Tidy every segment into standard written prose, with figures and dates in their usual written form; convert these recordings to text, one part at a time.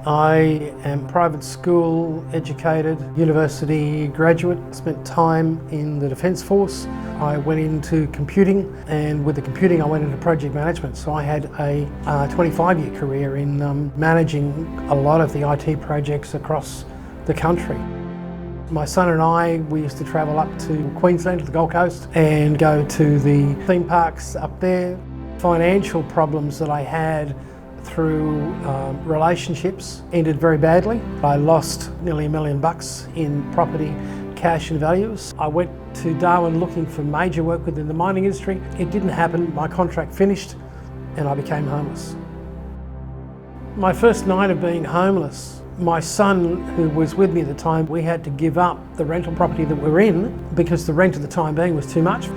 I am private school educated, university graduate, spent time in the Defence Force. I went into computing, and with the computing I went into project management. So I had a 25-year career in managing a lot of the IT projects across the country. My son and I, we used to travel up to Queensland, to the Gold Coast, and go to the theme parks up there. Financial problems that I had through relationships ended very badly. I lost nearly $1 million in property, cash and values. I went to Darwin looking for major work within the mining industry. It didn't happen, my contract finished and I became homeless. My first night of being homeless, my son, who was with me at the time, we had to give up the rental property that we were in because the rent at the time being was too much.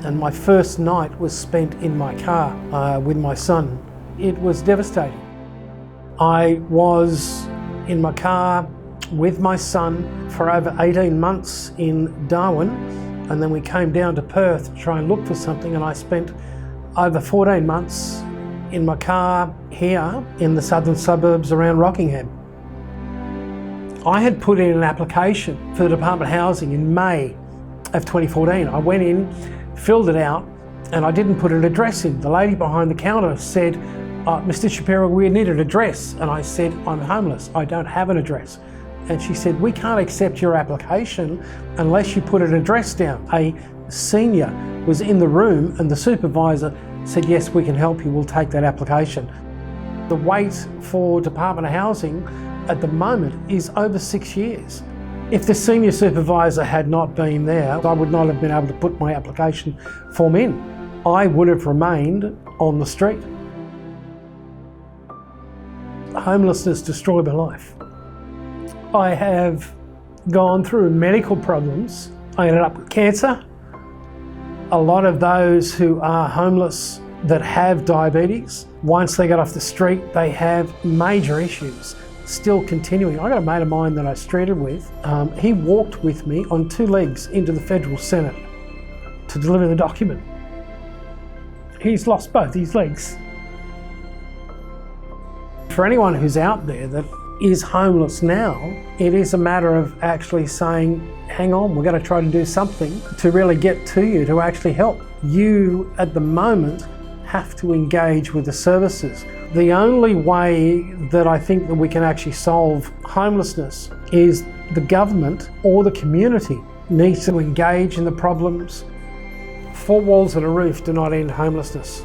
And my first night was spent in my car with my son. It was devastating. I was in my car with my son for over 18 months in Darwin, and then we came down to Perth to try and look for something, and I spent over 14 months in my car here in the southern suburbs around Rockingham. I had put in an application for the Department of Housing in May of 2014. I went in, filled it out, and I didn't put an address in. The lady behind the counter said, Mr. Shapiro, we need an address. And I said, I'm homeless, I don't have an address. And she said, we can't accept your application unless you put an address down. A senior was in the room and the supervisor said, yes, we can help you, we'll take that application. The wait for Department of Housing at the moment is over 6 years. If the senior supervisor had not been there, I would not have been able to put my application form in. I would have remained on the street. Homelessness destroyed my life. I have gone through medical problems. I ended up with cancer. A lot of those who are homeless that have diabetes, once they get off the street, they have major issues still continuing. I got a mate of mine that I streeted with. He walked with me on 2 legs into the Federal Senate to deliver the document. He's lost both his legs. For anyone who's out there that is homeless now, it is a matter of actually saying, hang on, we're going to try to do something to really get to you, to actually help. You, at the moment, have to engage with the services. The only way that I think that we can actually solve homelessness is the government or the community needs to engage in the problems. 4 walls and a roof do not end homelessness.